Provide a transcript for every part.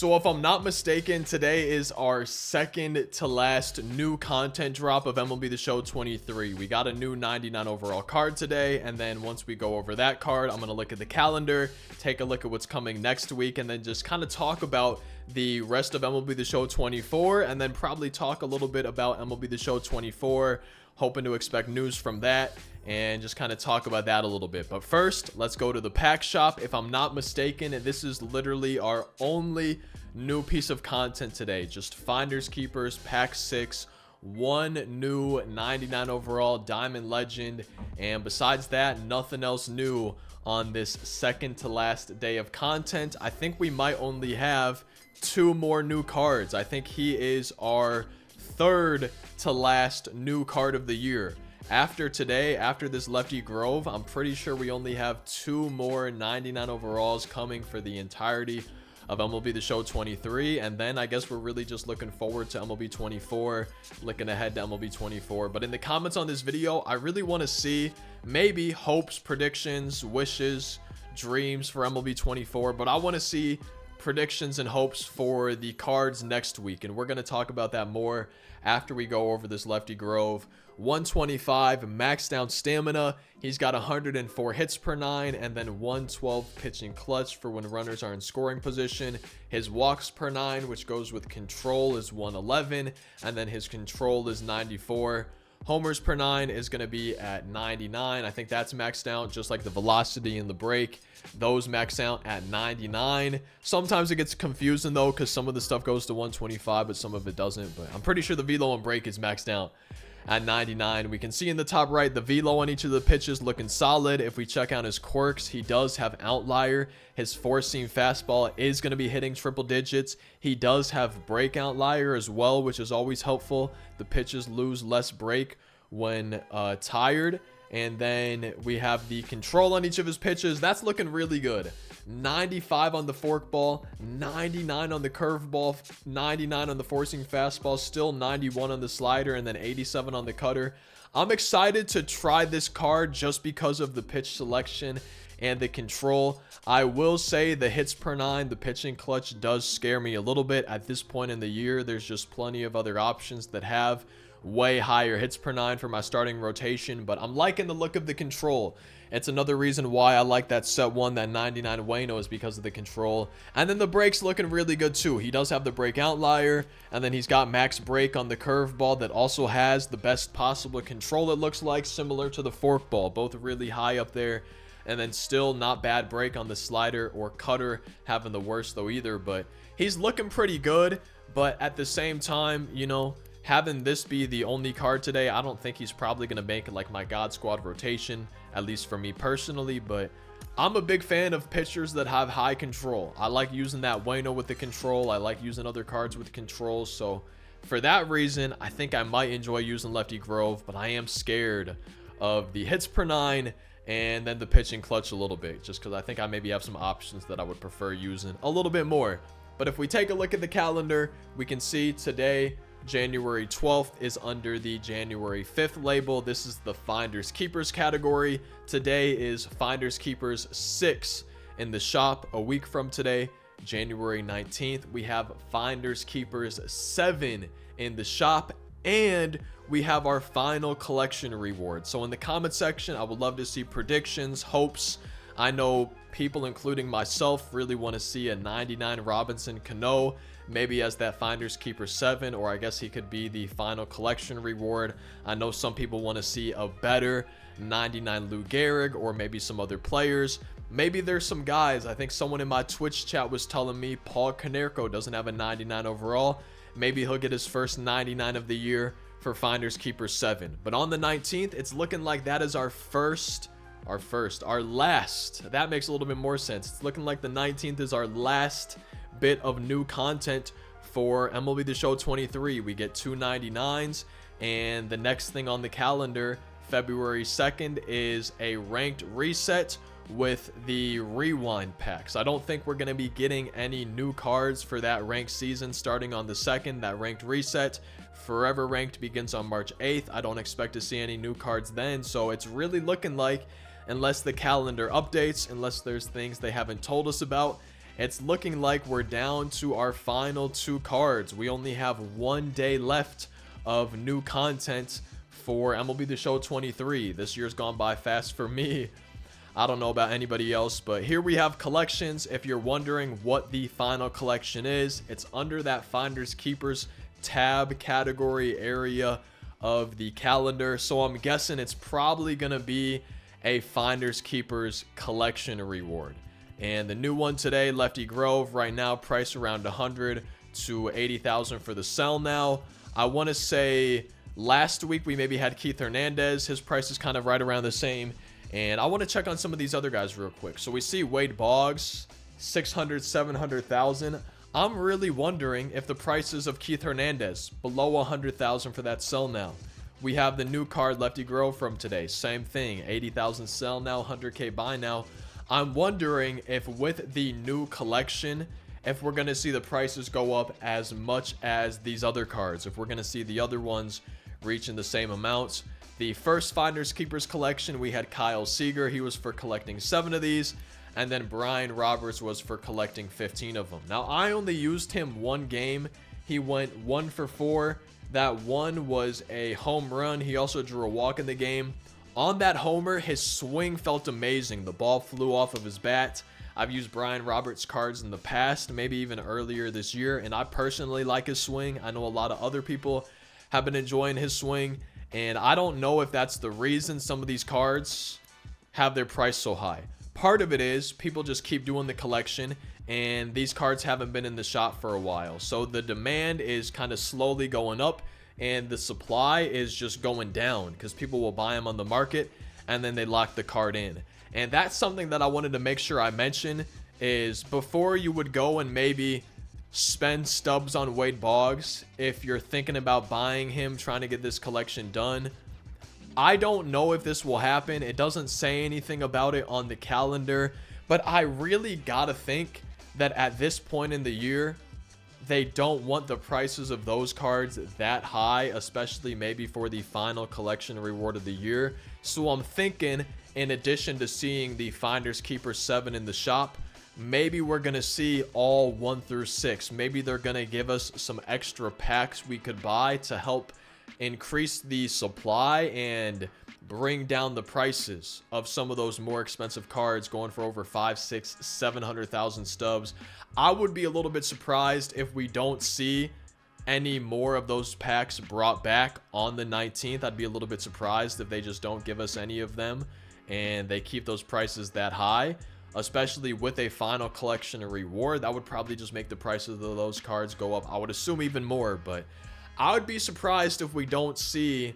So if I'm not mistaken, today is our second to last new content drop of MLB The Show 23. We got a new 99 overall card today, and then once we go over that card, I'm going to look at the calendar, take a look at what's coming next week, and then just kind of talk about the rest of MLB The Show 24, and then probably talk a little bit about MLB The Show 24, hoping to expect news from that, and just kind of talk about that a little bit. But first, let's go to the pack shop. If I'm not mistaken, this is literally our only new piece of content today. Just Finders Keepers pack 6, one new 99 overall Diamond Legend, and besides that, nothing else new on this second to last day of content. I think we might only have 2 more new cards. I think he is our third to last new card of the year. After today, after this Lefty Grove, I'm pretty sure we only have 2 more 99 overalls coming for the entirety of MLB The Show 23, and then I guess we're really just looking forward to MLB 24, looking ahead to MLB 24. But in the comments on this video, I really want to see maybe hopes, predictions, wishes, dreams for MLB 24, but I want to see predictions and hopes for the cards next week, and we're going to talk about that more after we go over this Lefty Grove. 125 maxed out stamina. He's got 104 hits per 9, and then 112 pitching clutch for when runners are in scoring position. His walks per 9, which goes with control, is 111, and then his control is 94. Homers per 9 is going to be at 99. I think that's maxed out, just like the velocity and the break. Those max out at 99. Sometimes it gets confusing though, because some of the stuff goes to 125, but some of it doesn't. But I'm pretty sure the velo and break is maxed out at 99. We can see in the top right the velo on each of the pitches looking solid. If we check out his quirks, he does have outlier. His four-seam fastball is going to be hitting triple digits. He does have break outlier as well, which is always helpful. The pitches lose less break when tired. And then we have the control on each of his pitches. That's looking really good. 95 on the forkball, 99 on the curveball, 99 on the four-seam fastball, still 91 on the slider, and then 87 on the cutter. I'm excited to try this card just because of the pitch selection and the control. I will say the hits per 9, the pitching clutch does scare me a little bit at this point in the year. There's just plenty of other options that have way higher hits per 9 for my starting rotation, but I'm liking the look of the control. It's another reason why I like that set 1, that 99 Wayno, is because of the control. And then the break's looking really good too. He does have the break outlier, and then he's got max break on the curveball that also has the best possible control, it looks like, similar to the forkball. Both really high up there. And then still not bad break on the slider or cutter, having the worst though either. But he's looking pretty good, but at the same time, you know, having this be the only card today, I don't think he's probably going to make it like my God Squad rotation, at least for me personally. But I'm a big fan of pitchers that have high control. I like using that Wayno with the control. I like using other cards with control. So for that reason, I think I might enjoy using Lefty Grove, but I am scared of the hits per 9 and then the pitching clutch a little bit, just because I think I maybe have some options that I would prefer using a little bit more. But if we take a look at the calendar, we can see today, January 12th, is under the January 5th label. This is the Finders Keepers category. Today is Finders Keepers 6 in the shop. A week from today, January 19th, we have Finders Keepers 7 in the shop, and we have our final collection reward. So in the comment section, I would love to see predictions, hopes. I know people, including myself, really want to see a 99 Robinson Cano, maybe as that Finders Keeper 7, or I guess he could be the final collection reward. I know some people want to see a better 99 Lou Gehrig, or maybe some other players. Maybe there's some guys. I think someone in my Twitch chat was telling me Paul Konerko doesn't have a 99 overall. Maybe he'll get his first 99 of the year for Finders Keeper 7. But on the 19th, it's looking like that is our last. That makes a little bit more sense. It's looking like the 19th is our last bit of new content for MLB The Show 23. We get 2 99s, and the next thing on the calendar, February 2nd, is a ranked reset with the rewind packs. I don't think we're going to be getting any new cards for that ranked season starting on the 2nd, that ranked reset. Forever Ranked begins on March 8th. I don't expect to see any new cards then, so it's really looking like, unless the calendar updates, unless there's things they haven't told us about, it's looking like we're down to our final 2 cards. We only have 1 day left of new content for MLB The Show 23. This year's gone by fast for me. I don't know about anybody else, but here we have collections. If you're wondering what the final collection is, it's under that Finders Keepers tab category area of the calendar. So I'm guessing it's probably going to be a Finders Keepers collection reward. And the new one today, Lefty Grove, right now priced around 100 to 80,000 for the sell now. I want to say last week we maybe had Keith Hernandez. His price is kind of right around the same. And I want to check on some of these other guys real quick. So we see Wade Boggs, 600, 700,000. I'm really wondering if the prices of Keith Hernandez below 100,000 for that sell now. We have the new card Lefty Grove from today. Same thing, 80,000 sell now, 100K buy now. I'm wondering if with the new collection, if we're going to see the prices go up as much as these other cards. If we're going to see the other ones reaching the same amounts. The first Finders Keepers collection, we had Kyle Seager. He was for collecting 7 of these. And then Brian Roberts was for collecting 15 of them. Now, I only used him 1 game. He went 1 for 4. That one was a home run. He also drew a walk in the game. On that homer, his swing felt amazing. The ball flew off of his bat. I've used Brian Roberts cards in the past, maybe even earlier this year, and I personally like his swing. I know a lot of other people have been enjoying his swing. And I don't know if that's the reason some of these cards have their price so high. Part of it is people just keep doing the collection and these cards haven't been in the shop for a while. So the demand is kind of slowly going up and the supply is just going down because people will buy them on the market and then they lock the card in. And that's something that I wanted to make sure I mention is before you would go and maybe spend stubs on Wade Boggs, if you're thinking about buying him, trying to get this collection done, I don't know if this will happen. It doesn't say anything about it on the calendar, but I really gotta think that at this point in the year, they don't want the prices of those cards that high, especially maybe for the final collection reward of the year. So I'm thinking, in addition to seeing the Finders Keepers 7 in the shop, maybe we're going to see all 1 through 6. Maybe they're going to give us some extra packs we could buy to help increase the supply and bring down the prices of some of those more expensive cards going for over 5, 6, 700,000 stubs. I would be a little bit surprised if we don't see any more of those packs brought back on the 19th. I'd be a little bit surprised if they just don't give us any of them and they keep those prices that high. Especially with a final collection reward, that would probably just make the prices of those cards go up. I would assume even more, but I would be surprised if we don't see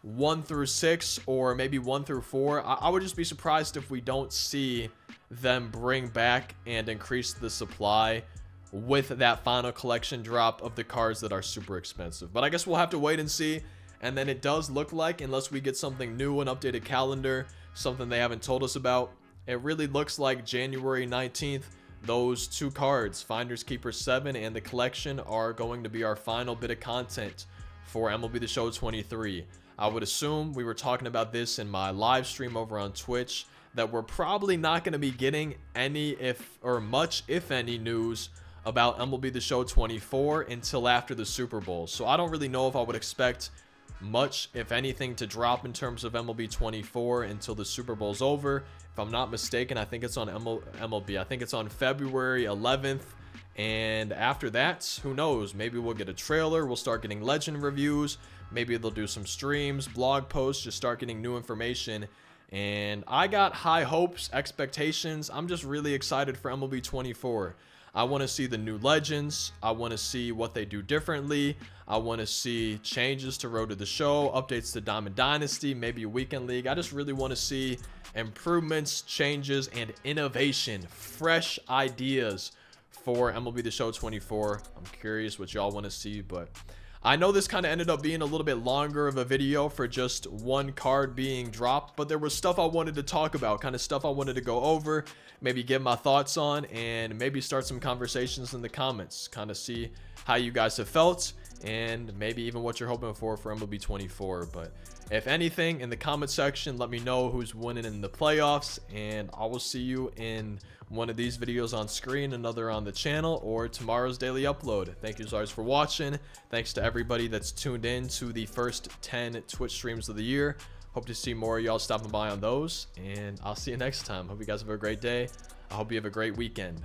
1 through 6 or maybe 1 through 4. I would just be surprised if we don't see them bring back and increase the supply with that final collection drop of the cards that are super expensive. But I guess we'll have to wait and see. And then it does look like, unless we get something new, an updated calendar, something they haven't told us about, it really looks like January 19th, those 2 cards, Finders Keepers 7 and the collection, are going to be our final bit of content for MLB The Show 23. I would assume, we were talking about this in my live stream over on Twitch, that we're probably not going to be getting any much if any news about MLB The Show 24 until after the Super Bowl. So I don't really know if I would expect much, if anything, to drop in terms of MLB 24 until the Super Bowl's over. If I'm not mistaken, I think it's on MLB. I think it's on February 11th. And after that, who knows? Maybe we'll get a trailer. We'll start getting legend reviews. Maybe they'll do some streams, blog posts, just start getting new information. And I got high hopes, expectations. I'm just really excited for MLB 24. I want to see the new legends. I want to see what they do differently. I want to see changes to Road to the Show, updates to Diamond Dynasty, maybe a Weekend League. I just really want to see improvements, changes, and innovation, fresh ideas for MLB The Show 24. I'm curious what y'all want to see, but I know this kind of ended up being a little bit longer of a video for just one card being dropped, but there was stuff I wanted to talk about, kind of stuff I wanted to go over, maybe give my thoughts on, and maybe start some conversations in the comments, kind of see how you guys have felt, and maybe even what you're hoping for MLB 24. But if anything, in the comment section, let me know who's winning in the playoffs, and I will see you in one of these videos on screen, another on the channel, or tomorrow's daily upload. Thank you guys for watching. Thanks to everybody that's tuned in to the first 10 Twitch streams of the year. Hope to see more of y'all stopping by on those, and I'll see you next time. Hope you guys have a great day. I hope you have a great weekend.